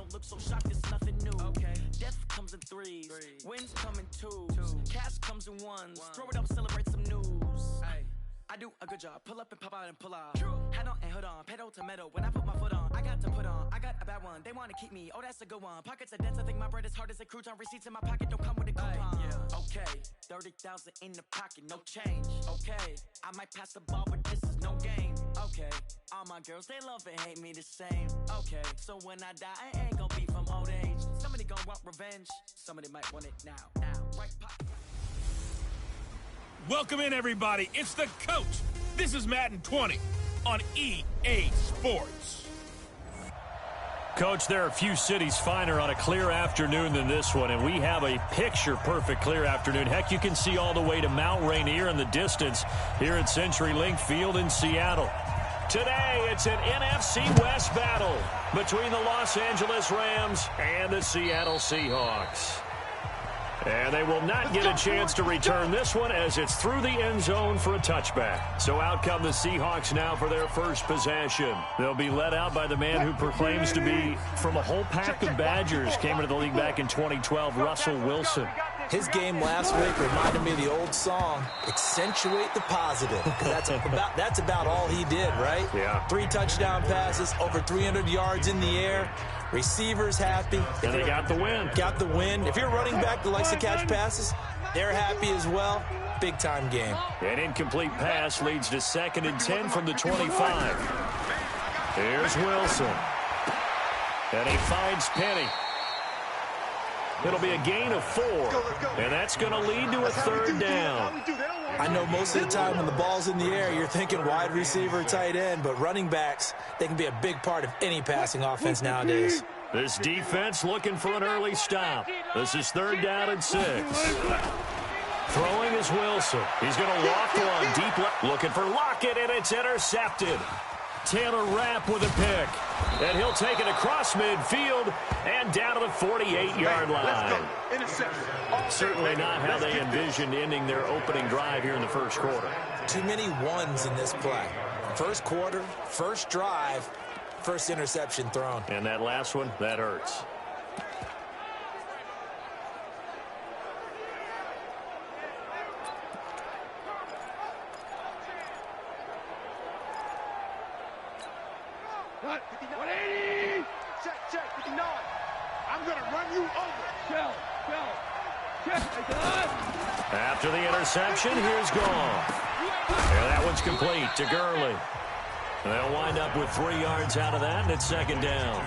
so look so shocked, it's nothing new. Okay. Death comes in threes, wins come in twos, cash comes in ones. Throw it up, celebrate some news. Ay. I do a good job, pull up and pop out and pull out. Head on and hood on, pedal to metal. When I put my foot on, I got to put on. I got a bad one, they want to keep me. Oh, that's a good one. Pockets are dense, I think my bread is hard as a crouton. Receipts in my pocket don't come with a coupon. Yeah. Okay, 30,000 in the pocket, no change. Okay, I might pass the ball, but this is no game. Okay, all my girls, they love and hate me the same. Okay, so when I die, I ain't gonna be from old age. Somebody gonna want revenge, somebody might want it now. Right pocket. Welcome in, everybody. It's the coach. This is Madden 20 on EA Sports. Coach, there are a few cities finer on a clear afternoon than this one, and we have a picture-perfect clear afternoon. Heck, you can see all the way to Mount Rainier in the distance here at CenturyLink Field in Seattle. Today, it's an NFC West battle between the Los Angeles Rams and the Seattle Seahawks. And they will not get a chance to return this one as it's through the end zone for a touchback. So out come the Seahawks now for their first possession. They'll be led out by the man who proclaims to be from a whole pack of Badgers. Came into the league back in 2012, Russell Wilson. His game last week reminded me of the old song, accentuate the positive. That's about all he did, right? Yeah. 3 touchdown passes, over 300 yards in the air. Receivers happy. And they got the win. Got the win. If you're a running back that likes to catch passes, they're happy as well. Big-time game. An incomplete pass leads to 2nd and 10 from the 25. Here's Wilson. And he finds Penny. It'll be a gain of 4, and that's going to lead to a 3rd down. I know most of the time when the ball's in the air, you're thinking wide receiver, tight end, but running backs, they can be a big part of any passing offense nowadays. This defense looking for an early stop. This is 3rd down and 6. Throwing is Wilson. He's going to walk one deep left. Looking for Lockett, and it's intercepted. Taylor Rapp with a pick. And he'll take it across midfield and down to the 48-yard line. Certainly not how they envisioned ending their opening drive here in the first quarter. Too many ones in this play. First quarter, first drive, first interception thrown. And that last one, that hurts. After the interception, here's Goff. And that one's complete to Gurley. And they'll wind up with 3 yards out of that, and it's 2nd down.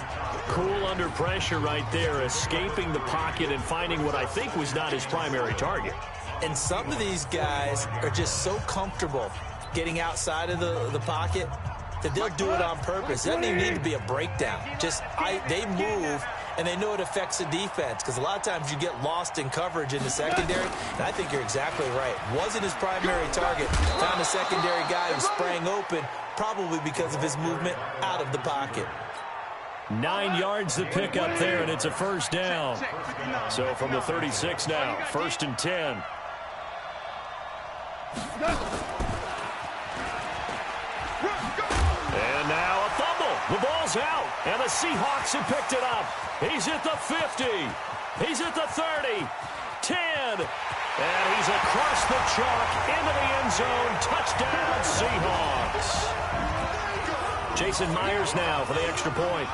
Cool under pressure right there, escaping the pocket and finding what I think was not his primary target. And some of these guys are just so comfortable getting outside of the pocket that they'll do it on purpose. It doesn't even need to be a breakdown. They move, and they know it affects the defense because a lot of times you get lost in coverage in the secondary, and I think you're exactly right. Wasn't his primary target. Found a secondary guy who sprang open, probably because of his movement out of the pocket. 9 yards to pick up there, and it's a 1st down. So from the 36 now, 1st and 10. And now a fumble. The ball's out, and the Seahawks have picked it up. He's at the 50. He's at the 30. 10. And he's across the chalk into the end zone. Touchdown, Seahawks. Jason Myers now for the extra point.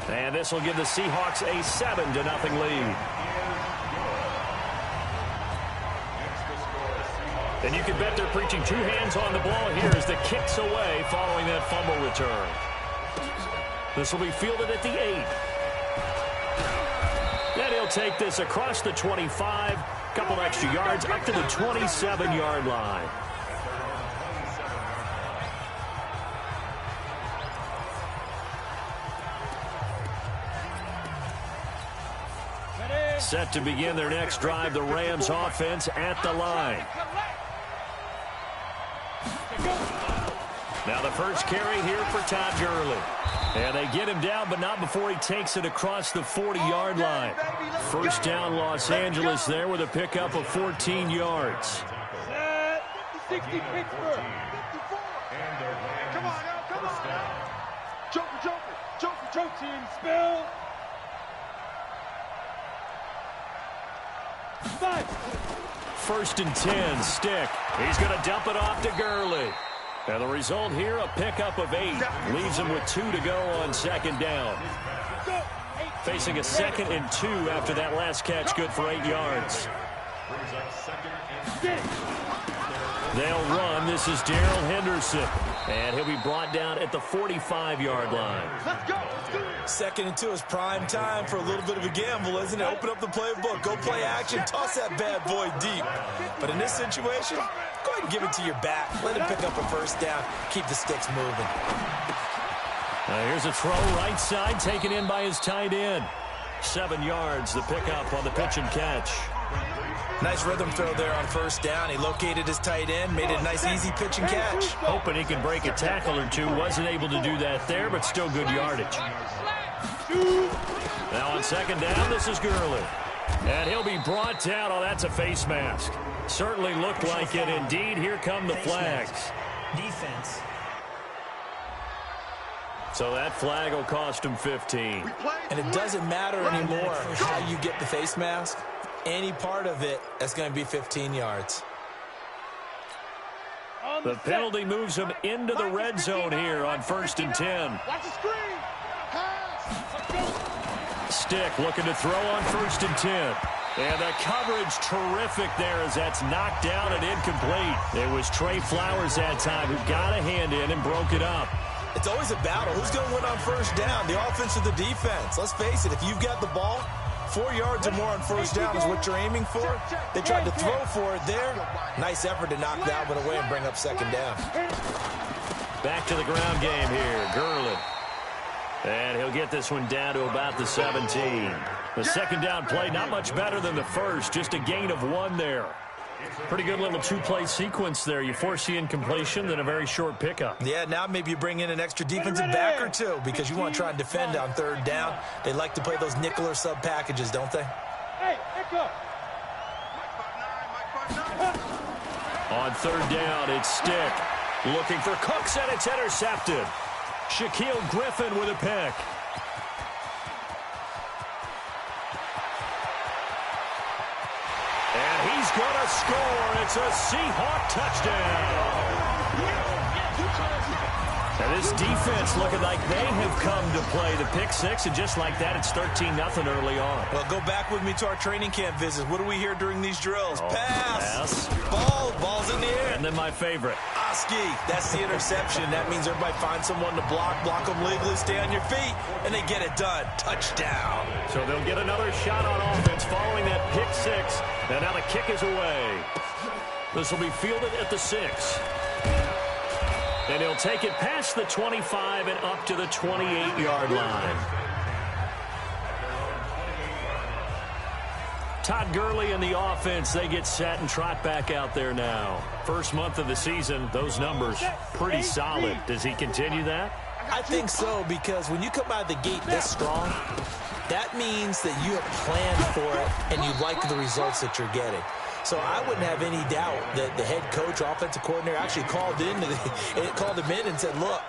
And this will give the Seahawks a 7-0 lead. And you can bet they're preaching 2 hands on the ball here as the kick's away following that fumble return. This will be fielded at the 8. Then he'll take this across the 25, couple extra yards up to the 27-yard line. Set to begin their next drive, the Rams offense at the line. Now the first carry here for Todd Gurley. And they get him down, but not before he takes it across the 40-yard line. First down, Los Angeles there with a pickup of 14 yards. 60 Pittsburgh. Come on, Joker team, spill. 1st and 10, Stick. He's going to dump it off to Gurley. And the result here, a pickup of 8. Leaves him with 2 to go on 2nd down. Facing a 2nd and 2 after that last catch, good for 8 yards. They'll run. This is Darrell Henderson. And he'll be brought down at the 45-yard line. 2nd and 2 is prime time for a little bit of a gamble, isn't it? Open up the playbook, go play action, toss that bad boy deep. But in this situation, go ahead and give it to your back. Let him pick up a 1st down. Keep the sticks moving. Here's a throw right side, taken in by his tight end. 7 yards, the pickup on the pitch and catch. Nice rhythm throw there on 1st down. He located his tight end, made it a nice easy pitch and catch. Hoping he can break a tackle or two. Wasn't able to do that there, but still good yardage. Now on 2nd down, this is Gurley. And he'll be brought down. Oh, that's a face mask. Certainly looked like it. Indeed, here come the flags. Defense. So that flag will cost him 15. And it doesn't matter anymore how you get the face mask. Any part of it, that's going to be 15 yards. The penalty moves him into the red zone here on 1st and 10. Watch the screen. Stick looking to throw on 1st and 10. And the coverage terrific there as that's knocked down and incomplete. It was Trey Flowers that time who got a hand in and broke it up. It's always a battle. Who's going to win on 1st down, the offense or the defense? Let's face it, if you've got the ball, 4 yards or more on 1st down is what you're aiming for. They tried to throw for it there. Nice effort to knock that one away and bring up 2nd down. Back to the ground game here. Gurley. And he'll get this one down to about the 17. The 2nd down play, not much better than the first. Just a gain of 1 there. Pretty good little 2-play sequence there. You force the incompletion, then a very short pickup. Yeah, now maybe you bring in an extra defensive back or 2 because you want to try and defend on 3rd down. They like to play those nickel or sub packages, don't they? Hey, echo. On 3rd down, it's Stick. Looking for Cooks, and it's intercepted. Shaquille Griffin with a pick. And he's going to score. It's a Seahawk touchdown. And this defense looking like they have come to play the pick 6, and just like that, it's 13-0 early on. Well, go back with me to our training camp visits. What do we hear during these drills? Oh, pass. Ball's in the air. And then my favorite. Oski, that's the interception. That means everybody finds someone to block them legally, stay on your feet, and they get it done. Touchdown. So they'll get another shot on offense following that pick 6, and now the kick is away. This will be fielded at the 6. And he'll take it past the 25 and up to the 28-yard line. Todd Gurley and the offense, they get set and trot back out there now. First month of the season, those numbers pretty solid. Does he continue that? I think so, because when you come out of the gate this strong, that means that you have planned for it and you like the results that you're getting. So I wouldn't have any doubt that the head coach, offensive coordinator, actually called him in and said, look,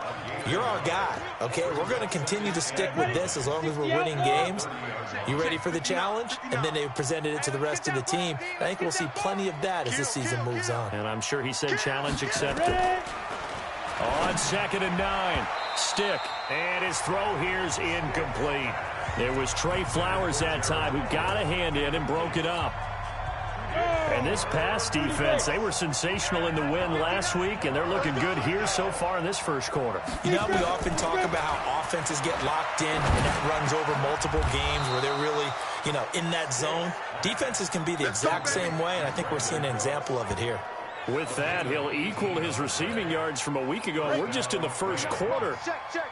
you're our guy, okay? We're going to continue to stick with this as long as we're winning games. You ready for the challenge? And then they presented it to the rest of the team. I think we'll see plenty of that as the season moves on. And I'm sure he said challenge accepted. On 2nd and 9, Stick. And his throw here's incomplete. It was Trey Flowers that time who got a hand in and broke it up. And this pass defense, they were sensational in the win last week, and they're looking good here so far in this first quarter. You know, we often talk about how offenses get locked in, and that runs over multiple games where they're really, in that zone. Defenses can be the exact same way, and I think we're seeing an example of it here. With that, he'll equal his receiving yards from a week ago. We're just in the first quarter,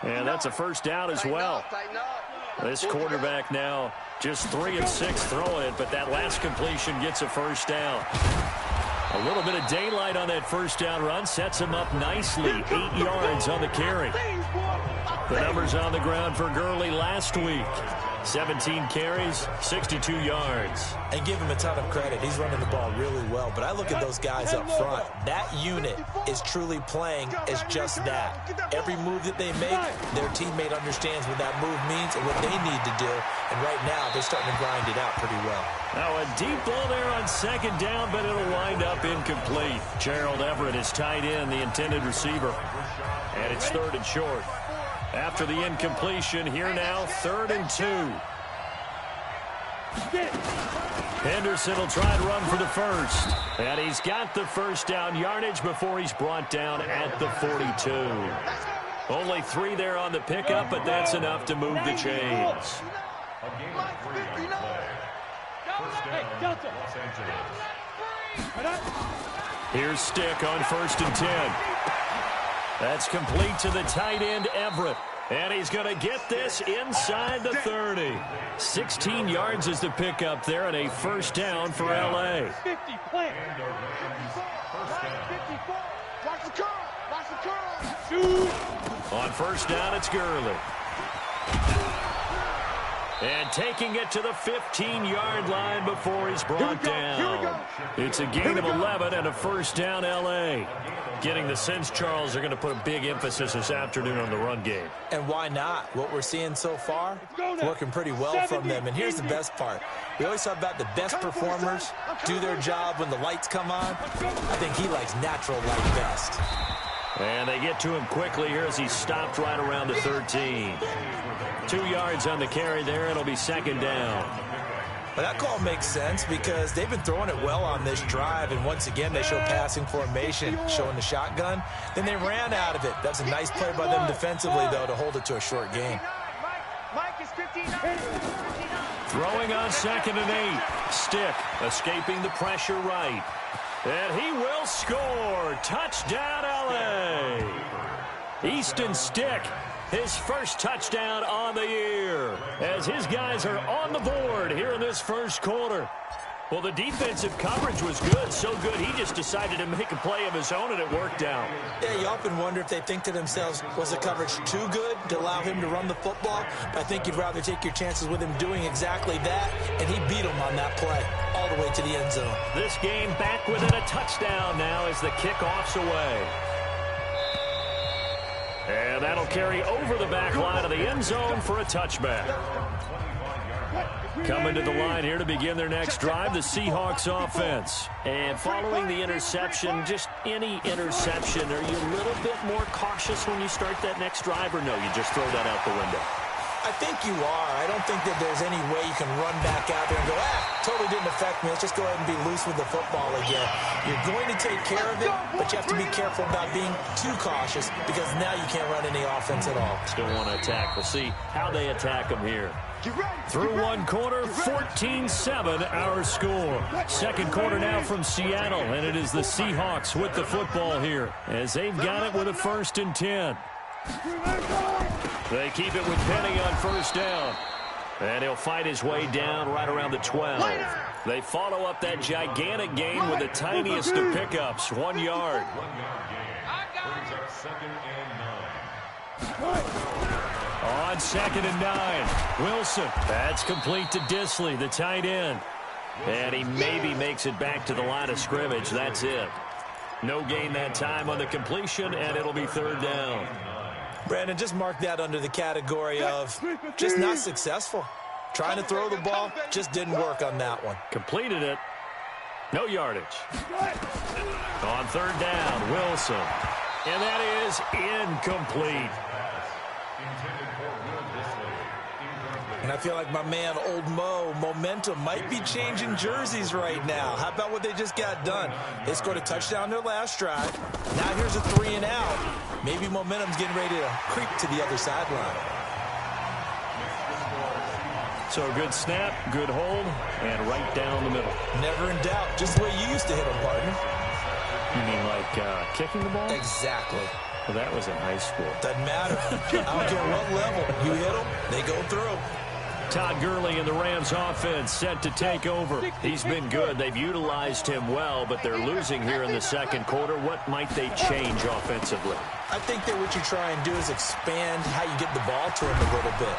and that's a 1st down as well. This quarterback now just 3 of 6 throwing it, but that last completion gets a 1st down. A little bit of daylight on that 1st down run sets him up nicely. 8 yards on the carry. The numbers on the ground for Gurley last week. 17 carries, 62 yards. And give him a ton of credit. He's running the ball really well. But I look at those guys up front. That unit is truly playing as just that. Every move that they make, their teammate understands what that move means and what they need to do. And right now, they're starting to grind it out pretty well. Now a deep ball there on second down, but it'll wind up incomplete. Gerald Everett is tied in, the intended receiver. And it's 3rd and short. After the incompletion, here now, 3rd and 2. Henderson will try to run for the first. And he's got the first down yardage before he's brought down at the 42. Only 3 there on the pickup, but that's enough to move the chains. Here's Stick on 1st and 10. That's complete to the tight end, Everett. And he's going to get this inside the 30. 16 yards is the pickup there, and a first down for L.A. 50, plant. 54. Watch the curl. Watch the curl. Shoot. On first down, it's Gurley. And taking it to the 15-yard line before he's brought down. It's a gain of 11 and a first down, L.A. Getting the sense, Charles, they're going to put a big emphasis this afternoon on the run game. And why not? What we're seeing so far, working pretty well from them. And here's the best part. We always talk about the best performers do their job when the lights come on. I think he likes natural light best. And they get to him quickly here as he's stopped right around the 13. 2 yards on the carry there. It'll be second down. Well, that call makes sense because they've been throwing it well on this drive, and once again they show passing formation, showing the shotgun. Then they ran out of it. That's a nice play by them defensively, though, to hold it to a short gain. Throwing on 2nd and 8. Stick escaping the pressure right. And he will score. Touchdown, L.A. Easton Stick, his first touchdown on the year, as his guys are on the board here in this first quarter. Well, the defensive coverage was good, so good he just decided to make a play of his own, and it worked out. Yeah, you often wonder if they think to themselves, was the coverage too good to allow him to run the football? I think you'd rather take your chances with him doing exactly that, and he beat him on that play all the way to the end zone. This game back within a touchdown now as the kickoff's away. And that'll carry over the back line of the end zone for a touchback. Coming to the line here to begin their next drive, the Seahawks offense. And following the interception, just any interception, are you a little bit more cautious when you start that next drive, or no, you just throw that out the window? I think you are. I don't think that there's any way you can run back out there and go, totally didn't affect me. Let's just go ahead and be loose with the football again. You're going to take care of it, but you have to be careful about being too cautious because now you can't run any offense at all. Still want to attack. We'll see how they attack them here. Through one quarter, 14-7 our score. Second quarter now from Seattle, and it is the Seahawks with the football here as they've got it with a 1st and 10. They keep it with Penny on first down. And he'll fight his way down right around the 12. They follow up that gigantic gain with the tiniest of pickups, 1 yard. On 2nd and 9, Wilson. That's complete to Disley, the tight end. And he maybe makes it back to the line of scrimmage. That's it. No gain that time on the completion, and it'll be 3rd down. Brandon, just mark that under the category of just not successful. Trying to throw the ball, just didn't work on that one. Completed it. No yardage. On 3rd down, Wilson. And that is incomplete. And I feel like my man, Old Mo, momentum might be changing jerseys right now. How about what they just got done? They scored a touchdown their last drive. Now here's a 3 and out. Maybe momentum's getting ready to creep to the other sideline. So a good snap, good hold, and right down the middle. Never in doubt. Just the way you used to hit them, partner. You mean like kicking the ball? Exactly. Well, that was in high school. Doesn't matter. I don't care what level. You hit them, they go through. Todd Gurley and the Rams offense set to take over. He's been good. They've utilized him well, but they're losing here in the second quarter. What might they change offensively? I think that what you try and do is expand how you get the ball to him a little bit.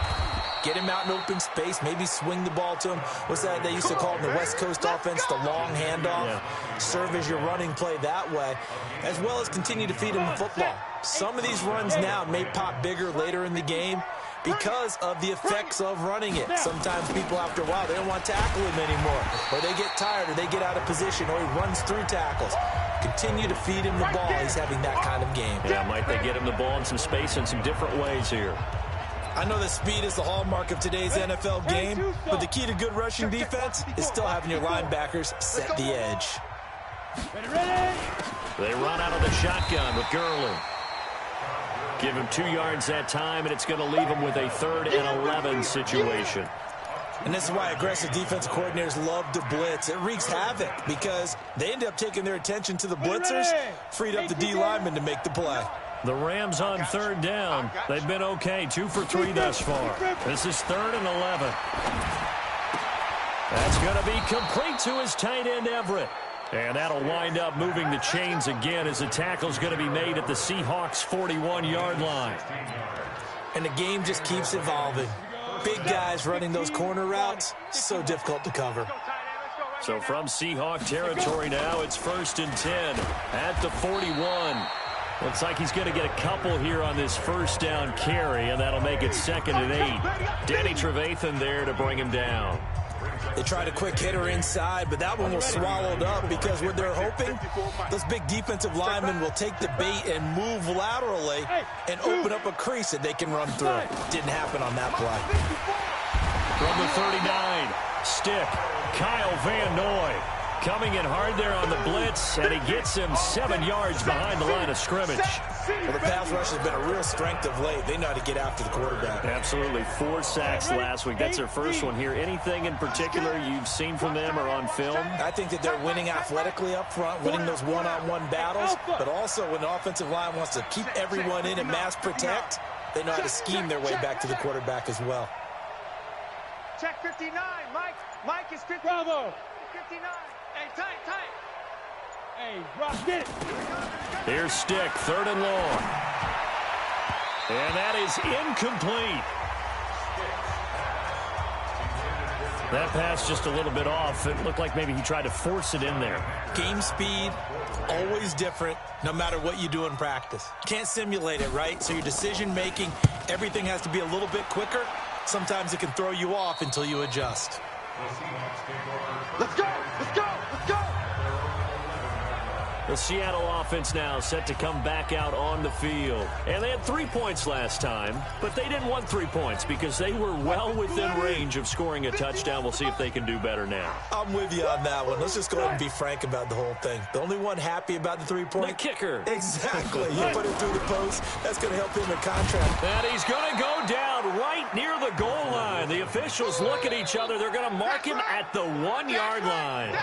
Get him out in open space, maybe swing the ball to him. What's that they used to call in the West Coast offense, the long handoff? Yeah. Serve as your running play that way, as well as continue to feed him the football. Some of these runs now may pop bigger later in the game because of the effects of running it. Sometimes people, after a while, they don't want to tackle him anymore, or they get tired, or they get out of position, or he runs through tackles. Continue to feed him the ball. He's having that kind of game. Yeah, might they get him the ball in some space in some different ways here. I know that speed is the hallmark of today's NFL game, but the key to good rushing defense is still having your linebackers set the edge. They run out of the shotgun with Gurley. Give him 2 yards that time, and it's going to leave him with a 3rd and 11 situation. And this is why aggressive defensive coordinators love to blitz. It wreaks havoc because they end up taking their attention to the blitzers, freed up the D lineman to make the play. The Rams on 3rd down. They've been okay, 2 for 3 thus far. This is 3rd and 11. That's going to be complete to his tight end, Everett. And that'll wind up moving the chains again as the tackle's going to be made at the Seahawks' 41-yard line. And the game just keeps evolving. Big guys running those corner routes, so difficult to cover. So from Seahawk territory now, it's 1st and 10 at the 41. Looks like he's going to get a couple here on this 1st down carry, and that'll make it 2nd and 8. Danny Trevathan there to bring him down. They tried a quick hitter inside, but that one was swallowed up because what they're hoping, those big defensive linemen will take the bait and move laterally and open up a crease that they can run through. Didn't happen on that play. From the 39, stick, Kyle Van Noy coming in hard there on the blitz, and he gets him 7 yards behind the line of scrimmage. Well, the pass rush has been a real strength of late. They know how to get after the quarterback. Absolutely. 4 sacks last week. That's their first one here. Anything in particular you've seen from them or on film? I think that they're winning athletically up front, winning those one-on-one battles, but also when the offensive line wants to keep everyone in and mass protect, they know how to scheme their way back to the quarterback as well. Check 59, Mike. Mike is 50. Bravo. 59. Hey, tight. Hey, Rock, get it. Here's Stick, 3rd and long. And that is incomplete. That pass just a little bit off. It looked like maybe he tried to force it in there. Game speed, always different, no matter what you do in practice. Can't simulate it, right? So your decision-making, everything has to be a little bit quicker. Sometimes it can throw you off until you adjust. Let's go! The Seattle offense now set to come back out on the field. And they had 3 points last time, but they didn't want 3 points because they were well within range of scoring a touchdown. We'll see if they can do better now. I'm with you on that one. Let's just go ahead and be frank about the whole thing. The only one happy about the 3-point? The kicker. Exactly. You put it through the post. That's going to help him in contract. And he's going to go down right near the goal line. The officials look at each other. They're going to mark him at the 1-yard line.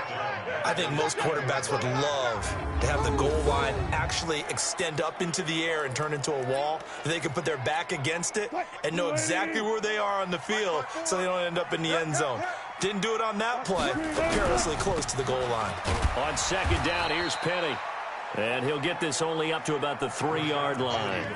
I think most quarterbacks would love to have the goal line actually extend up into the air and turn into a wall. They can put their back against it and know exactly where they are on the field so they don't end up in the end zone. Didn't do it on that play, but perilously close to the goal line. On 2nd down, here's Penny. And he'll get this only up to about the 3-yard line.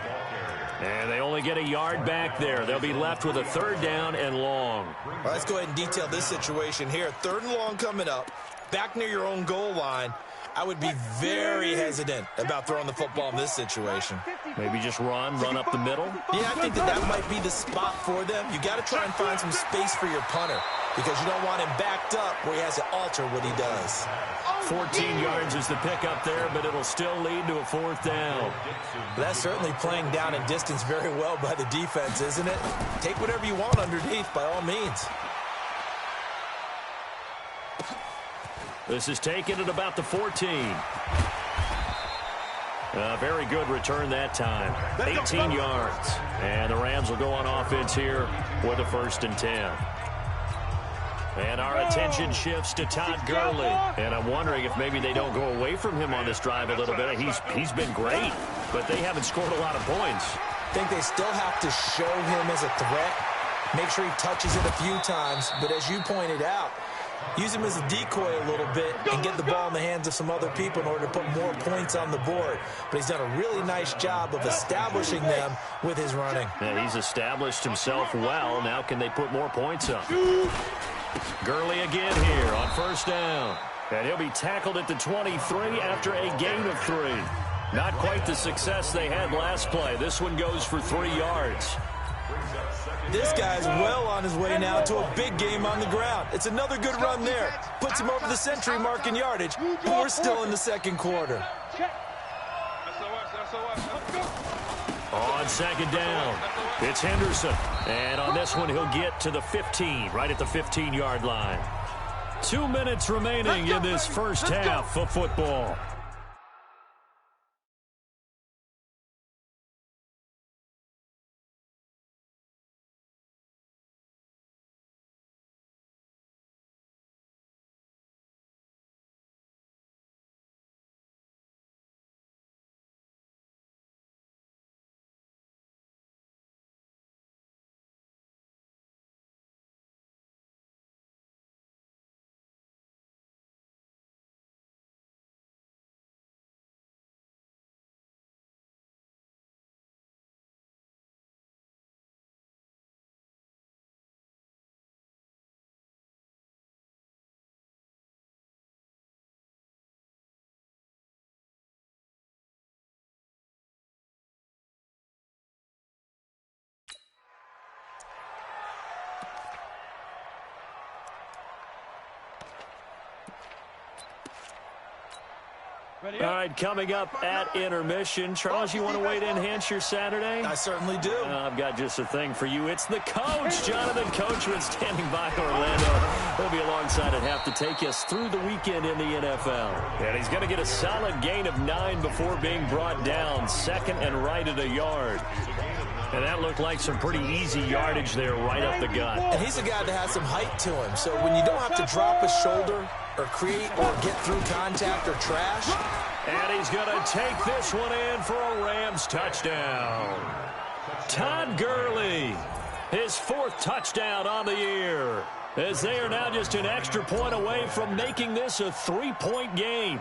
And they only get a yard back there. They'll be left with a 3rd down and long. Well, let's go ahead and detail this situation here. 3rd and long coming up, back near your own goal line. I would be very hesitant about throwing the football in this situation. Maybe just run up the middle? Yeah, I think that might be the spot for them. You got to try and find some space for your punter because you don't want him backed up where he has to alter what he does. 14 yards is the pickup there, but it'll still lead to a 4th down. That's certainly playing down in distance very well by the defense, isn't it? Take whatever you want underneath by all means. This is taken at about the 14. A very good return that time. 18 yards. And the Rams will go on offense here with a 1st and 10. And our attention shifts to Todd Gurley. And I'm wondering if maybe they don't go away from him on this drive a little bit. He's been great, but they haven't scored a lot of points. I think they still have to show him as a threat. Make sure he touches it a few times. But as you pointed out, use him as a decoy a little bit and get the ball in the hands of some other people in order to put more points on the board. But he's done a really nice job of establishing them with his running. Yeah, he's established himself well. Now can they put more points up? Gurley again here on first down. And he'll be tackled at the 23 after a gain of 3. Not quite the success they had last play. This one goes for 3 yards. This guy's well on his way now to a big game on the ground. It's another good run there. Puts him over the century mark in yardage. But we're still in the second quarter. On second down, it's Henderson. And on this one, he'll get to the 15, right at the 15-yard line. 2 minutes remaining in this first half of football. All right, coming up at intermission. Charles, you want to wait to enhance your Saturday? I certainly do. I've got just a thing for you. It's the coach, Jonathan Coachman, standing by Orlando. He'll be alongside at half to take us through the weekend in the NFL. And he's going to get a solid gain of 9 before being brought down, second and right at a yard. And that looked like some pretty easy yardage there right up the gut. And he's a guy that has some height to him. So when you don't have to drop a shoulder or create or get through contact or trash. And he's going to take this one in for a Rams touchdown. Todd Gurley, his 4th touchdown on the year, as they are now just an extra point away from making this a 3-point game.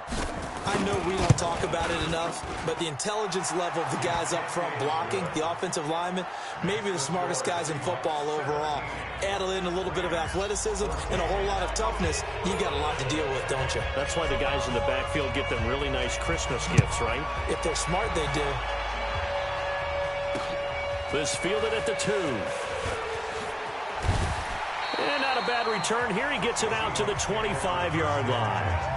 I know we don't talk about it enough, but the intelligence level of the guys up front blocking, the offensive linemen, maybe the smartest guys in football overall. Add in a little bit of athleticism and a whole lot of toughness, you got a lot to deal with, don't you? That's why the guys in the backfield get them really nice Christmas gifts, right? If they're smart, they do. This fielded at the 2. And not a bad return here. He gets it out to the 25-yard line.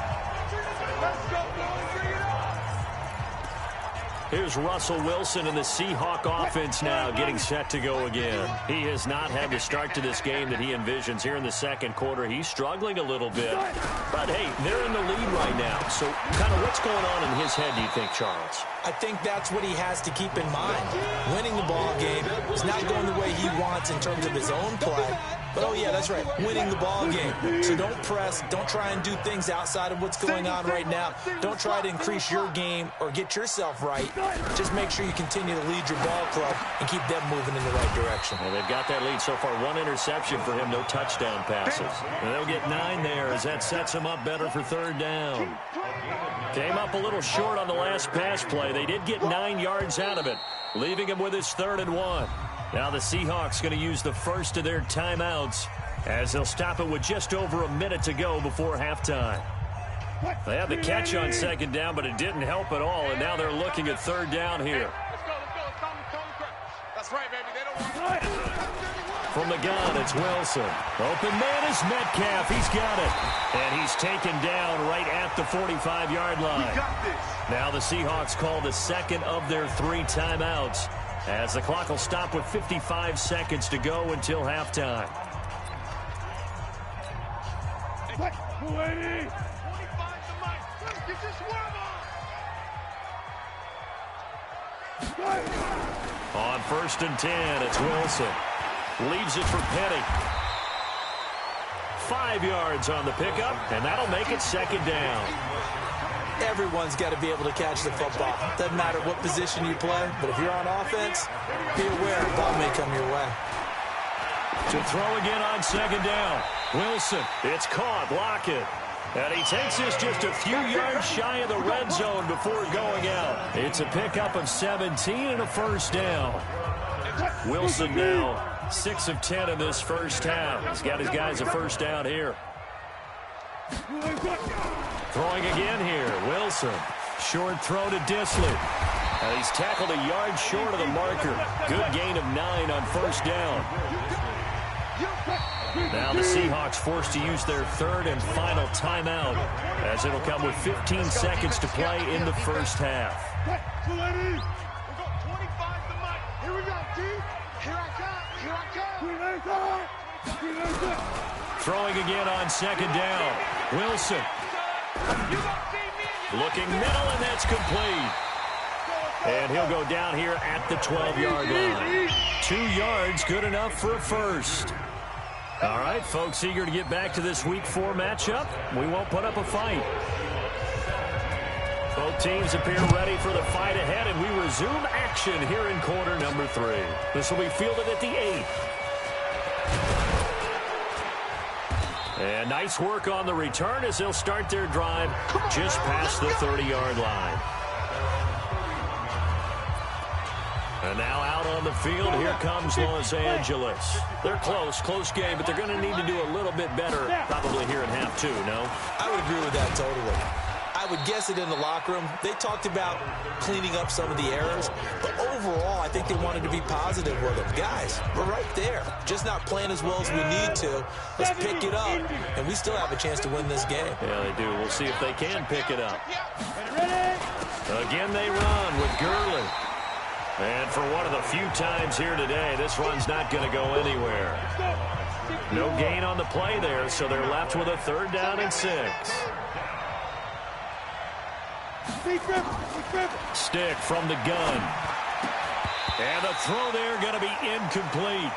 Here's Russell Wilson and the Seahawk offense now getting set to go again. He has not had the start to this game that he envisions here in the second quarter. He's struggling a little bit. But, hey, they're in the lead right now. So kind of what's going on in his head, do you think, Charles? I think that's what he has to keep in mind. Winning the ball game is not going the way he wants in terms of his own play. But, oh, yeah, that's right, winning the ball game. So don't press. Don't try and do things outside of what's going on right now. Don't try to increase your game or get yourself right. Just make sure you continue to lead your ball club and keep them moving in the right direction. Well, they've got that lead so far. 1 interception for him, no touchdown passes. And they'll get 9 there as that sets him up better for 3rd down. Came up a little short on the last pass play. They did get 9 yards out of it, leaving him with his 3rd and 1. Now the Seahawks going to use the first of their timeouts as they'll stop it with just over a minute to go before halftime. They had the catch on 2nd down, but it didn't help at all, and now they're looking at 3rd down here. That's right, baby. They don't want to. From the gun, it's Wilson. Open man is Metcalf. He's got it. And he's taken down right at the 45-yard line. We got this. Now the Seahawks call the second of their 3 timeouts, as the clock will stop with 55 seconds to go until halftime. On 1st and 10, it's Wilson. Leaves it for Penny. 5 yards on the pickup, and that'll make it 2nd down. Everyone's got to be able to catch the football. Doesn't matter what position you play, but if you're on offense, be aware a ball may come your way. To throw again on 2nd down. Wilson, it's caught, lock it. And he takes this just a few yards shy of the red zone before going out. It's a pickup of 17 and a first down. Wilson now 6 of 10 in this first half. He's got his guys a first down here. Throwing again here, Wilson. Short throw to Disley. And he's tackled a yard short of the marker. Good gain of 9 on first down. Now the Seahawks forced to use their third and final timeout, as it'll come with 15 seconds to play in the first half. We've got 25 to Mike. Here we go, D. Here I come. Throwing again on second down. Wilson. Looking middle, and that's complete. And he'll go down here at the 12-yard line. 2 yards, good enough for a first. All right, folks, eager to get back to this Week 4 matchup. We won't put up a fight. Both teams appear ready for the fight ahead, and we resume action here in quarter number 3. This will be fielded at the 8th. And nice work on the return as they'll start their drive just past the 30-yard line. And now out on the field, here comes Los Angeles. They're close game, but they're going to need to do a little bit better probably here in half 2, no? I would agree with that totally. I would guess it in the locker room. They talked about cleaning up some of the errors, but overall, I think they wanted to be positive with them. Guys, we're right there. Just not playing as well as we need to. Let's pick it up, and we still have a chance to win this game. Yeah, they do. We'll see if they can pick it up. Again, they run with Gurley. And for one of the few times here today, this run's not going to go anywhere. No gain on the play there, so they're left with a 3rd down and 6. Stick from the gun. And the throw there going to be incomplete.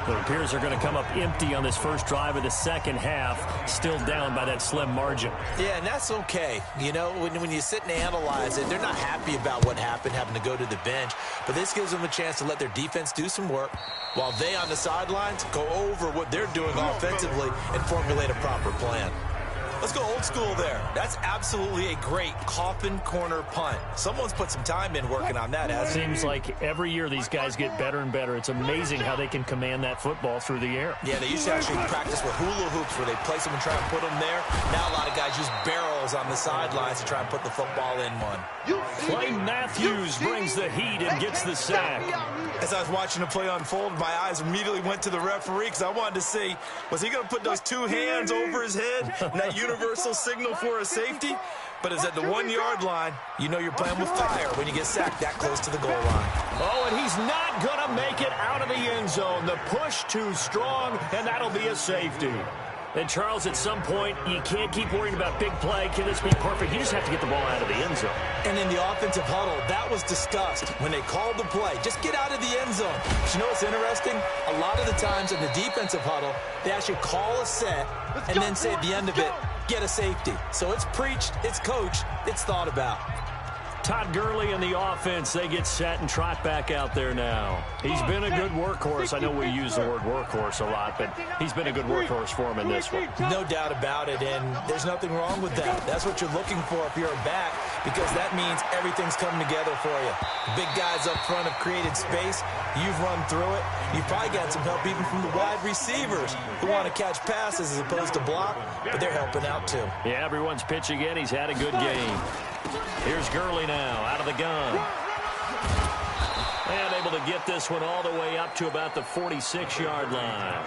It appears they're going to come up empty on this first drive of the second half, still down by that slim margin. Yeah, and that's okay. You know, when you sit and analyze it, they're not happy about what happened, having to go to the bench. But this gives them a chance to let their defense do some work while they on the sidelines go over what they're doing offensively and formulate a proper plan. Let's go old school there. That's absolutely a great coffin corner punt. Someone's put some time in working on that, hasn't it? Seems like every year these guys get better and better. It's amazing how they can command that football through the air. Yeah, they used to actually practice with hula hoops where they place them and try and put them there. Now a lot of guys use barrels on the sidelines to try and put the football in one. Clay Matthews brings the heat and gets the sack. As I was watching the play unfold, my eyes immediately went to the referee because I wanted to see, was he going to put those 2 hands over his head and that universal signal for a safety? But it's at the 1-yard line. You know you're playing with fire when you get sacked that close to the goal line. Oh, and he's not going to make it out of the end zone. The push too strong, and that'll be a safety. And, Charles, at some point, you can't keep worrying about big play. Can this be perfect? You just have to get the ball out of the end zone. And in the offensive huddle, that was discussed when they called the play. Just get out of the end zone. But you know what's interesting? A lot of the times in the defensive huddle, they actually call a set and then say at the end of it, get a safety. So it's preached, it's coached, it's thought about. Todd Gurley and the offense, they get set and trot back out there now. He's been a good workhorse. I know we use the word workhorse a lot, but he's been a good workhorse for him in this one. No doubt about it, and there's nothing wrong with that. That's what you're looking for if you're a back, because that means everything's coming together for you. The big guys up front have created space. You've run through it. You've probably got some help even from the wide receivers who want to catch passes as opposed to block, but they're helping out too. Yeah, everyone's pitching in. He's had a good game. Here's Gurley now, out of the gun. And able to get this one all the way up to about the 46-yard line.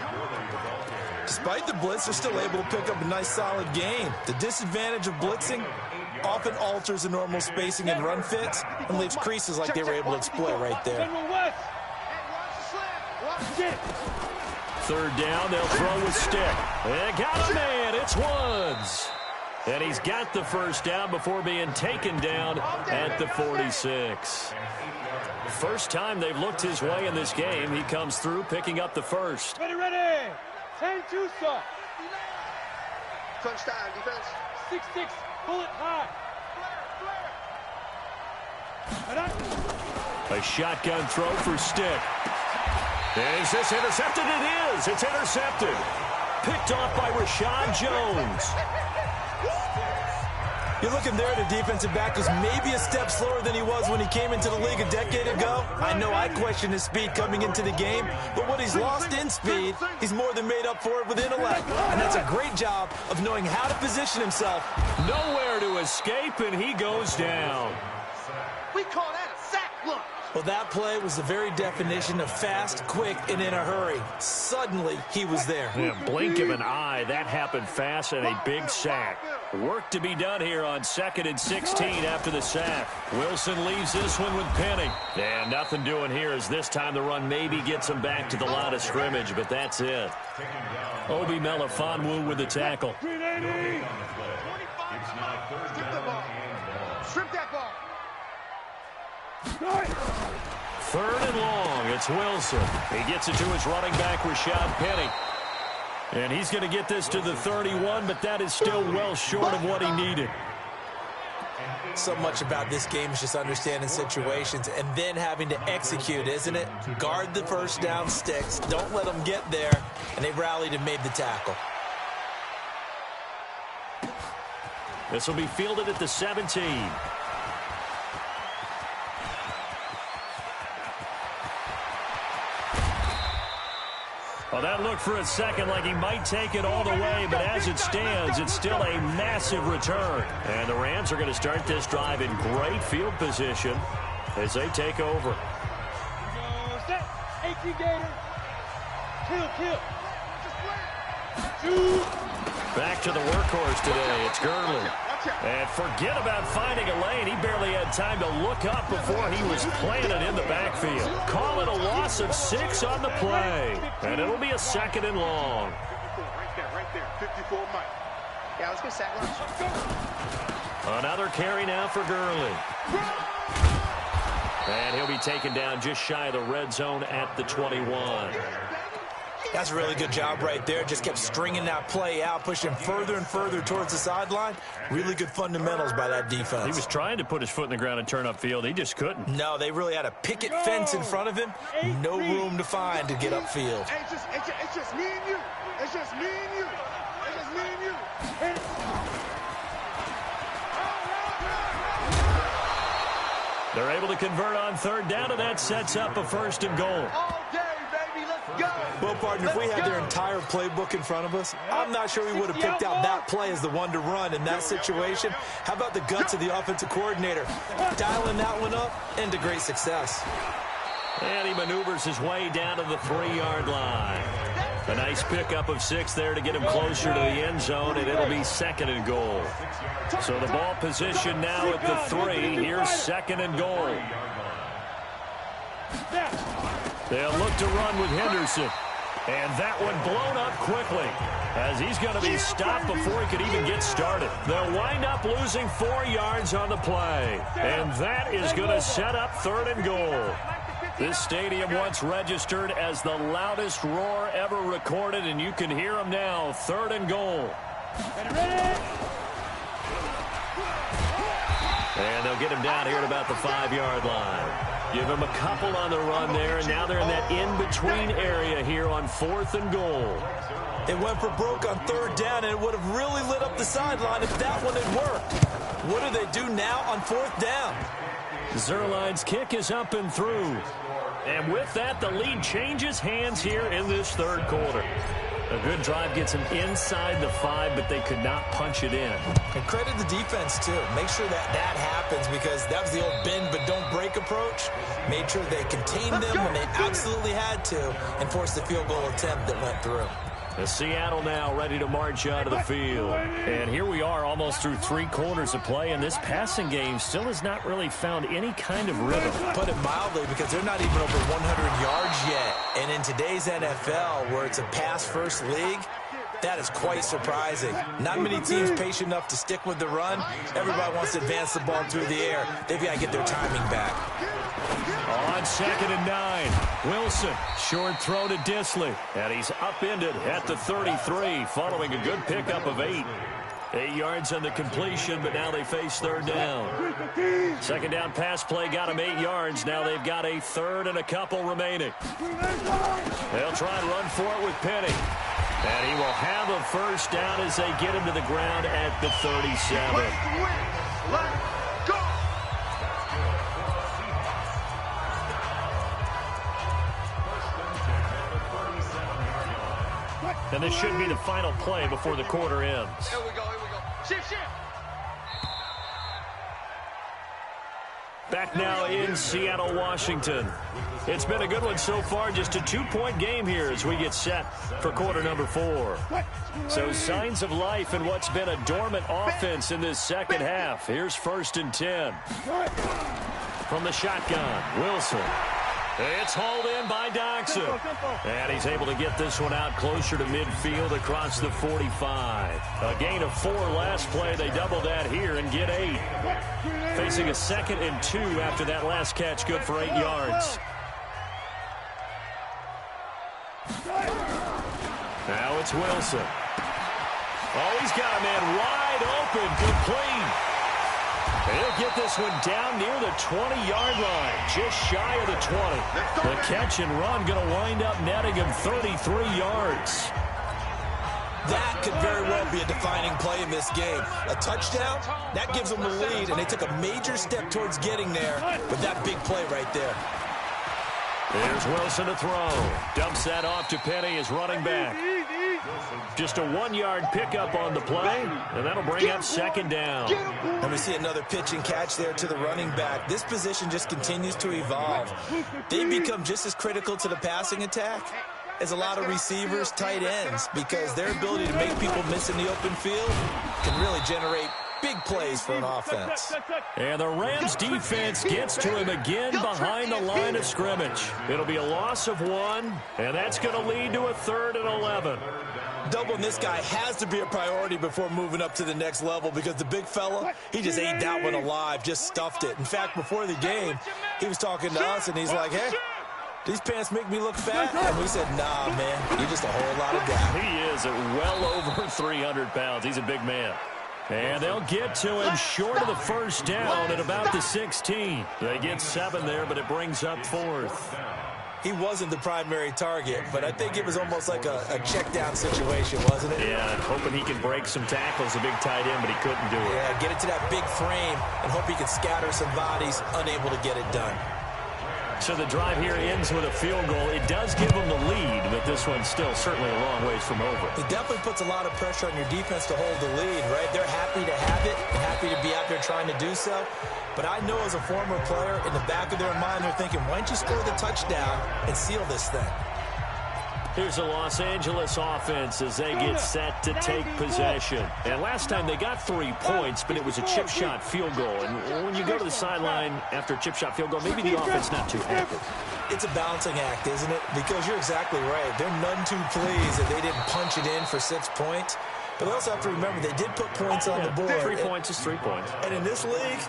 Despite the blitz, they're still able to pick up a nice, solid gain. The disadvantage of blitzing often alters the normal spacing and run fits and leaves creases like they were able to exploit right there. 3rd down, they'll throw with stick. They got a man, it's Woods. And he's got the first down before being taken down at the 46. First time they've looked his way in this game. He comes through picking up the first. Ready. 10-2, sir. Touchdown, defense. 6-6, pull it high. A shotgun throw for Stick. Is this intercepted? It is. It's intercepted. Picked off by Rashad Jones. You're looking there at a defensive back who's maybe a step slower than he was when he came into the league a decade ago. I know I questioned his speed coming into the game, but what he's lost in speed, he's more than made up for it with intellect. And that's a great job of knowing how to position himself. Nowhere to escape, and he goes down. We call that a sack look. Well, that play was the very definition of fast, quick, and in a hurry. Suddenly, he was there. Yeah, blink of an eye, that happened fast, and a big sack. Work to be done here on 2nd and 16 after the sack. Wilson leaves this one with Penny. And nothing doing here as this time the run maybe gets him back to the line of scrimmage, but that's it. Obi Melifonwu with the tackle. 380. Strip that ball. 3rd and long. It's Wilson. He gets it to his running back, Rashad Penny. And he's going to get this to the 31, but that is still well short of what he needed. So much about this game is just understanding situations and then having to execute, isn't it? Guard the first down sticks. Don't let them get there. And they rallied and made the tackle. This will be fielded at the 17. Well, that looked for a second like he might take it all the way, but as it stands, it's still a massive return. And the Rams are going to start this drive in great field position as they take over. Set. 18 Gator. Kill. Back to the workhorse today. It's Gurley. And forget about finding a lane. He barely had time to look up before he was planted in the backfield. Call it a loss of 6 on the play. And it'll be a 2nd and long. Right there. 54 Mike. Yeah, let's go sack lunch. Another carry now for Gurley. And he'll be taken down just shy of the red zone at the 21. That's a really good job right there. Just kept stringing that play out, pushing further and further towards the sideline. Really good fundamentals by that defense. He was trying to put his foot in the ground and turn upfield. He just couldn't. No, they really had a picket fence in front of him. No room to find to get upfield. Hey, it's just me and you. It's just me and you. It's just me and you. They're able to convert on 3rd down, and that sets up a 1st and goal. All day, baby. Let's go. Well, partner, if we had their entire playbook in front of us, I'm not sure we would have picked out that play as the one to run in that situation. How about the guts of the offensive coordinator? Dialing that one up into great success. And he maneuvers his way down to the 3-yard line. A nice pickup of 6 there to get him closer to the end zone, and it'll be 2nd and goal. So the ball position now at the 3. Here's 2nd and goal. They'll look to run with Henderson. And that one blown up quickly as he's going to be stopped before he could even get started. They'll wind up losing 4 yards on the play. And that is going to set up 3rd and goal. This stadium once registered as the loudest roar ever recorded, and you can hear them now. 3rd and goal. And they'll get him down here at about the 5-yard line. Give him a couple on the run there, and now they're in that in-between area here on 4th and goal. They went for broke on 3rd down, and it would have really lit up the sideline if that one had worked. What do they do now on 4th down? Zerline's kick is up and through. And with that, the lead changes hands here in this 3rd quarter. A good drive gets them inside the 5, but they could not punch it in. And credit the defense, too. Make sure that happens, because that was the old bend but don't break approach. Made sure they contained them when they absolutely had to and forced the field goal attempt that went through. Seattle now ready to march out of the field. And here we are almost through 3 quarters of play, and this passing game still has not really found any kind of rhythm. Put it mildly, because they're not even over 100 yards yet. And in today's NFL, where it's a pass-first league, that is quite surprising. Not many teams patient enough to stick with the run. Everybody wants to advance the ball through the air. They've got to get their timing back. On 2nd and 9, Wilson, short throw to Disley, and he's upended at the 33 following a good pickup of 8. 8 yards on the completion, but now they face third down. Second down pass play got them 8 yards. Now they've got a third and a couple remaining. They'll try and run for it with Penny. And he will have a first down as they get him to the ground at the 37. Let's go! And this should be the final play before the quarter ends. Here we go. Shift. Back now in Seattle, Washington. It's been a good one so far. Just a 2-point game here as we get set for quarter number 4. So signs of life in what's been a dormant offense in this second half. Here's 1st and 10. From the shotgun, Wilson. It's hauled in by Doxson. And he's able to get this one out closer to midfield across the 45. A gain of 4 last play. They double that here and get 8. Facing a 2nd and 2 after that last catch, good for 8 yards. Now it's Wilson. Oh, he's got a man wide open, complete. He'll get this one down near the 20-yard line, just shy of the 20. The catch and run going to wind up netting him 33 yards. That could very well be a defining play in this game. A touchdown, that gives them the lead, and they took a major step towards getting there with that big play right there. There's Wilson to throw. Dumps that off to Penny as running back. Just a 1-yard pickup on the play, and that'll bring up 2nd down. And we see another pitch and catch there to the running back. This position just continues to evolve. They become just as critical to the passing attack as a lot of receivers, tight ends, because their ability to make people miss in the open field can really generate big plays for an offense. And the Rams defense gets to him again behind the line of scrimmage. It'll be a loss of 1, and that's going to lead to a 3rd and 11. Doubling this guy has to be a priority before moving up to the next level, because the big fella, he just ate that one alive, just stuffed it. In fact, before the game, he was talking to us, and he's like, hey, these pants make me look fat? And we said, nah, man, you're just a whole lot of guy. He is at well over 300 pounds. He's a big man. And they'll get to him short of the first down at about the 16. They get 7 there, but it brings up 4th. He wasn't the primary target, but I think it was almost like a check down situation, wasn't it? Yeah, hoping he can break some tackles, a big tight end, but he couldn't do it. Yeah, get it to that big frame and hope he can scatter some bodies, unable to get it done. So the drive here ends with a field goal. It does give them the lead, but this one's still certainly a long ways from over. It definitely puts a lot of pressure on your defense to hold the lead, right? They're happy to have it and happy to be out there trying to do so. But I know as a former player, in the back of their mind, they're thinking, why don't you score the touchdown and seal this thing? Here's the Los Angeles offense as they get set to take possession. And last time they got 3 points, but it was a chip shot field goal. And when you go to the sideline after a chip shot field goal, maybe the offense not too happy. It's a balancing act, isn't it? Because you're exactly right. They're none too pleased that they didn't punch it in for 6 points. But they also have to remember they did put points on the board. 3 points is 3 points. And in this league,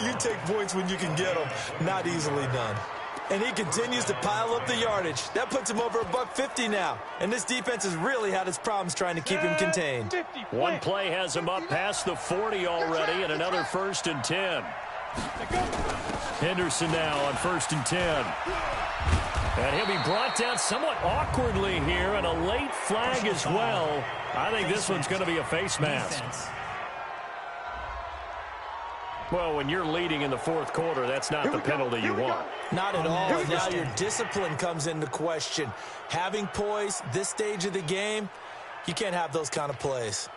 you take points when you can get them. Not easily done. And he continues to pile up the yardage. That puts him over $150 now. And this defense has really had its problems trying to keep him contained. One play has him up past the 40 already, and another 1st and 10. Henderson now on 1st and 10. And he'll be brought down somewhat awkwardly here, and a late flag as well. I think this one's going to be a face mask. Well, when you're leading in the 4th quarter, that's not the penalty you want. Not at all. And now your discipline comes into question. Having poise, this stage of the game, you can't have those kind of plays.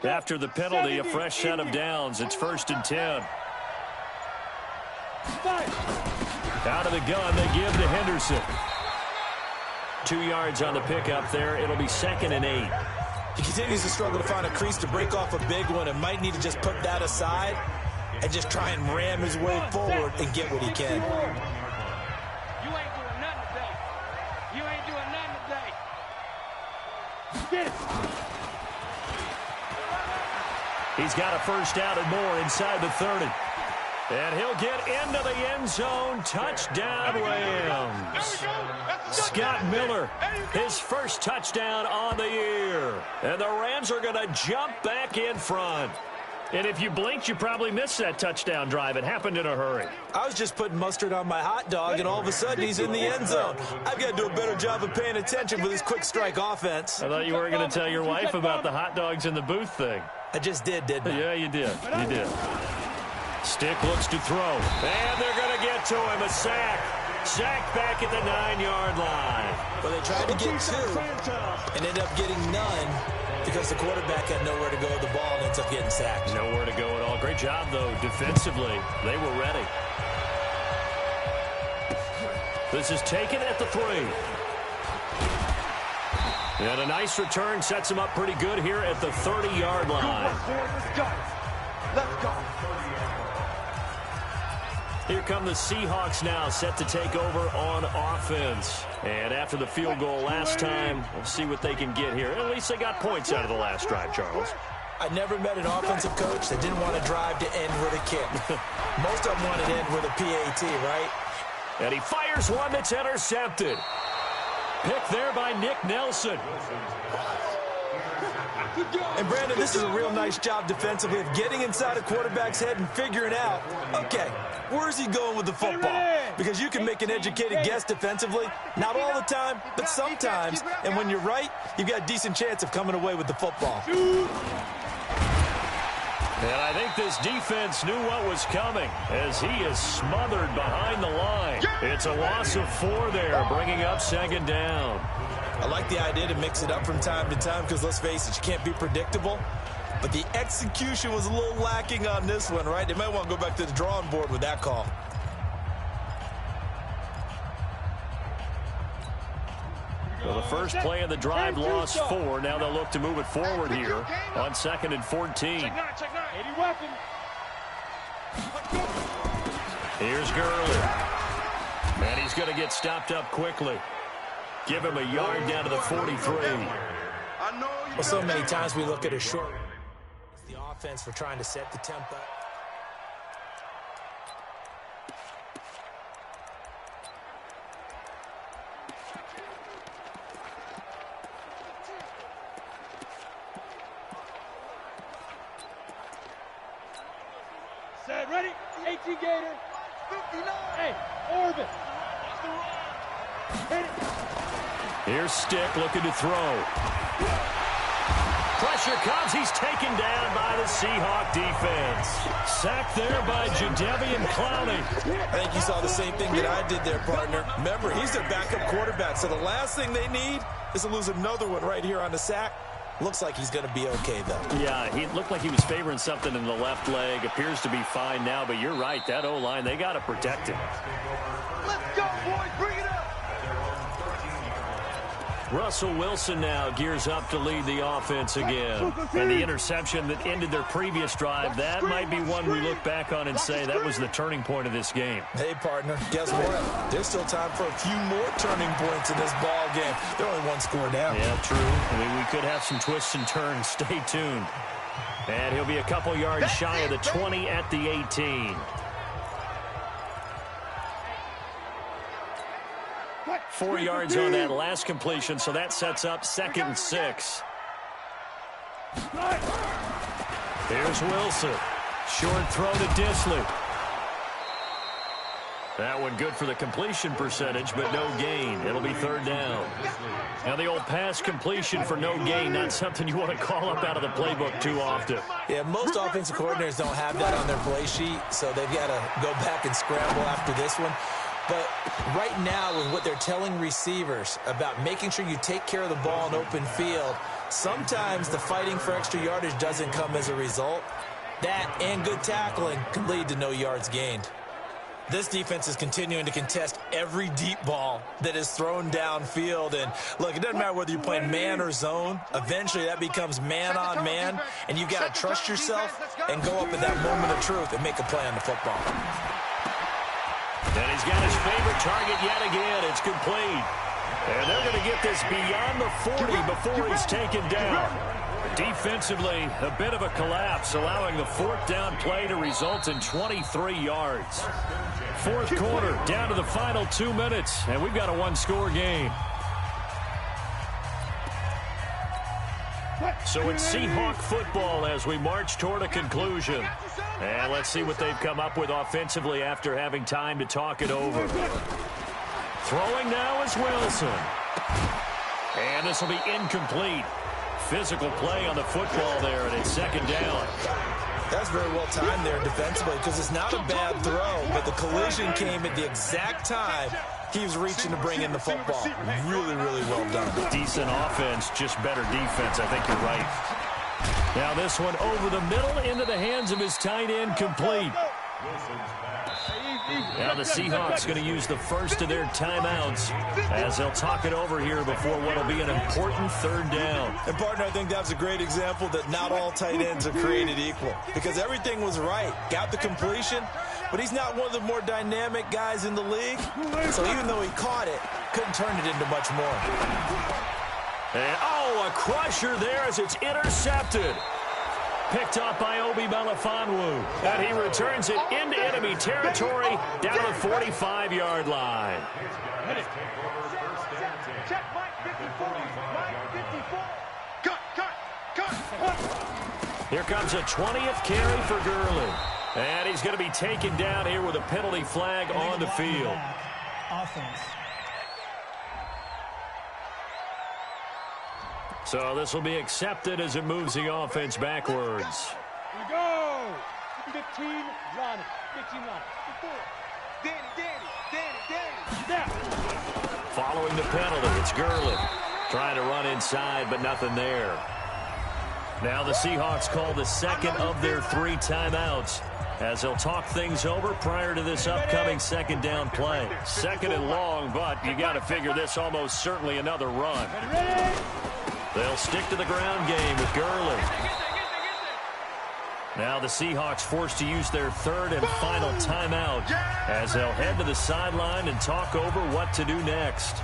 After the penalty, a fresh set of downs. It's 1st and 10. Out of the gun, they give to Henderson. 2 yards on the pickup there. It'll be 2nd and 8. He continues to struggle to find a crease to break off a big one and might need to just put that aside and just try and ram his way forward and get what he can. You ain't doing nothing today. He's got a first down and more inside the 30. And he'll get into the end zone. Touchdown, Rams. Scott Miller, his first touchdown on the year. And the Rams are going to jump back in front. And if you blinked, you probably missed that touchdown drive. It happened in a hurry. I was just putting mustard on my hot dog, and all of a sudden he's in the end zone. I've got to do a better job of paying attention with this quick strike offense. I thought you weren't going to tell your wife about the hot dogs in the booth thing. I just did, didn't I? Yeah, you did. You did. Stick looks to throw. And they're going to get to him. A sack. Sack back at the 9-yard line. Well, they tried to get 2 and ended up getting none because the quarterback had nowhere to go with the ball and ends up getting sacked. Nowhere to go at all. Great job, though, defensively. They were ready. This is taken at the 3. And a nice return sets him up pretty good here at the 30-yard line. Let's go. Let's go. Here come the Seahawks now, set to take over on offense. And after the field goal last time, we'll see what they can get here. At least they got points out of the last drive, Charles. I never met an offensive coach that didn't want to drive to end with a kick. Most of them wanted to end with a PAT, right? And he fires one that's intercepted. Picked there by Nick Nelson. And, Brandon, this is a real nice job defensively of getting inside a quarterback's head and figuring out, okay, where is he going with the football? Because you can make an educated guess defensively. Not all the time, but sometimes. And when you're right, you've got a decent chance of coming away with the football. And I think this defense knew what was coming as he is smothered behind the line. It's a loss of 4 there, bringing up 2nd down. I like the idea to mix it up from time to time because, let's face it, you can't be predictable. But the execution was a little lacking on this one, right? They might want to go back to the drawing board with that call. Well, the first play of the drive lost 4. Now they'll look to move it forward here on 2nd and 14. Here's Gurley. And he's going to get stopped up quickly. Give him a yard down to the 43. Well, so many times we look at a short. It's the offense for trying to set the tempo. Set, ready? 18 Gator. 59. Hey, orbit. Hit it. Here's Stick looking to throw. Pressure comes. He's taken down by the Seahawk defense. Sacked there by Jadeveon Clowney. I think you saw the same thing that I did there, partner. Remember, he's their backup quarterback, so the last thing they need is to lose another one right here on the sack. Looks like he's going to be okay, though. Yeah, he looked like he was favoring something in the left leg. Appears to be fine now, but you're right. That O-line, they got to protect him. Let's go, boys. Bring it up. Russell Wilson now gears up to lead the offense again. And the interception that ended their previous drive, that might be one we look back on and say that was the turning point of this game. Hey, partner, guess what? There's still time for a few more turning points in this ball game. They're only 1 score down. Yeah, true. I mean, we could have some twists and turns. Stay tuned. And he'll be a couple yards shy of the 20 at the 18. 4 yards on that last completion, so that sets up 2nd and 6. Here's Wilson. Short throw to Disley. That one good for the completion percentage, but no gain. It'll be 3rd down. Now the old pass completion for no gain, not something you want to call up out of the playbook too often. Yeah, most offensive coordinators don't have that on their play sheet, so they've got to go back and scramble after this one. But right now, with what they're telling receivers about making sure you take care of the ball in open field, sometimes the fighting for extra yardage doesn't come as a result. That and good tackling can lead to no yards gained. This defense is continuing to contest every deep ball that is thrown downfield. And, look, it doesn't matter whether you're playing man or zone. Eventually, that becomes man on man, and you've got to trust yourself and go up at that moment of truth and make a play on the football. And he's got his favorite target yet again. It's complete. And they're going to get this beyond the 40 before he's taken down. Defensively, a bit of a collapse, allowing the fourth down play to result in 23 yards. Fourth quarter, down to the final 2 minutes, and we've got a one-score game. So it's Seahawk football as we march toward a conclusion. And let's see what they've come up with offensively after having time to talk it over. Throwing now is Wilson. And this will be incomplete. Physical play on the football there, and it's second down. That's very well timed there defensively because it's not a bad throw, but the collision came at the exact time he was reaching to bring in the football. Really, really well done. Decent offense, just better defense. I think you're right. Now this one over the middle into the hands of his tight end, complete. Now the Seahawks going to use the first of their timeouts as they'll talk it over here before what will be an important third down. And, partner, I think that's a great example that not all tight ends are created equal because everything was right. Got the completion, but he's not one of the more dynamic guys in the league. So even though he caught it, couldn't turn it into much more. And, a crusher there as it's intercepted. Picked off by Obi Melifonwu. And he returns it into enemy territory down to the 45-yard line. Check Mike 54. Mike 54. Cut. Here comes a 20th carry for Gurley. And he's going to be taken down here with a penalty flag on the field. Offense. So this will be accepted as it moves the offense backwards. Here we go. 15 Ronnie. 15 Ronnie. Danny. Now. Following the penalty, it's Gurley. Trying to run inside, but nothing there. Now the Seahawks call the second of their 3 timeouts as they'll talk things over prior to this upcoming second down play. Second and long, but you got to figure this almost certainly another run. They'll stick to the ground game with Gurley. Now the Seahawks forced to use their third and final timeout as they'll head to the sideline and talk over what to do next.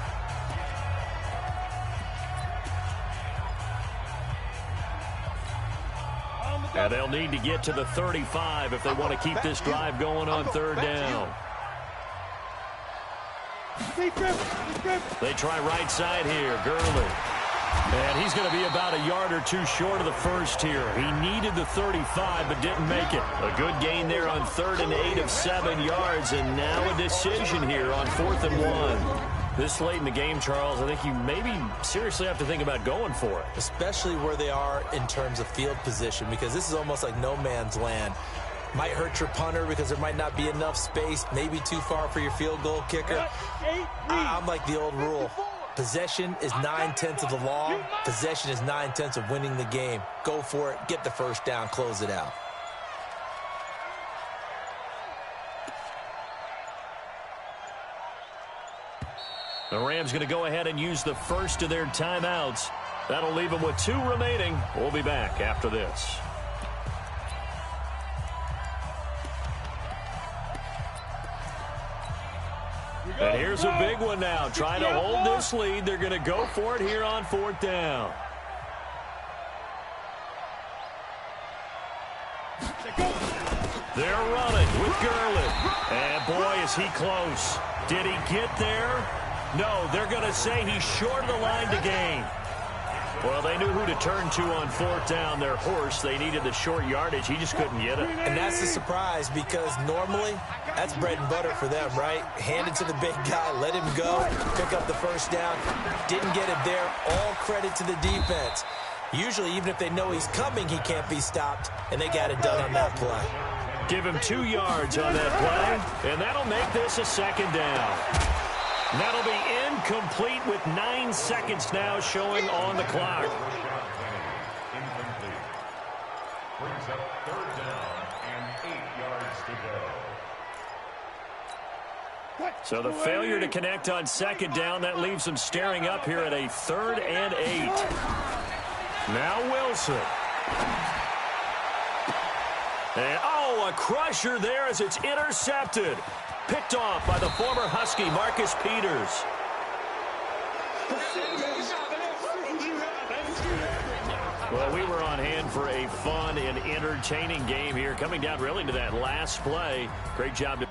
And they'll need to get to the 35 if they want to keep this drive going on third down. They try right side here, Gurley. And he's going to be about a yard or two short of the first here. He needed the 35 but didn't make it. A good gain there on 3rd and 8 of 7 yards. And now a decision here on 4th and 1. This late in the game, Charles, I think you maybe seriously have to think about going for it. Especially where they are in terms of field position because this is almost like no man's land. Might hurt your punter because there might not be enough space, maybe too far for your field goal kicker. I'm like the old rule. Possession is 9/10 of the law. Possession is 9/10 of winning the game. Go for it. Get the first down. Close it out. The Rams going to go ahead and use the first of their timeouts. That'll leave them with 2 remaining. We'll be back after this. And here's a big one now. Trying to hold this lead. They're going to go for it here on 4th down. They're running with Gurley. And boy, is he close. Did he get there? No, they're going to say he's short of the line to gain. Well, they knew who to turn to on 4th down. Their horse, they needed the short yardage. He just couldn't get it. And that's a surprise because normally that's bread and butter for them, right? Hand it to the big guy, let him go, pick up the first down. Didn't get it there. All credit to the defense. Usually, even if they know he's coming, he can't be stopped, and they got it done on that play. Give him 2 yards on that play, and that'll make this a second down. That'll be incomplete with 9 seconds now showing on the clock. Incomplete. Brings up 3rd down and 8 yards to go. So the failure to connect on 2nd down, that leaves them staring up here at a 3rd and 8. Now Wilson. And, a crusher there as it's intercepted. Picked off by the former Husky, Marcus Peters. Well, we were on hand for a fun and entertaining game here, coming down really to that last play. Great job.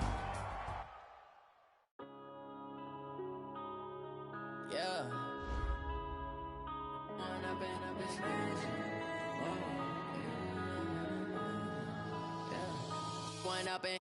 Yeah. One up and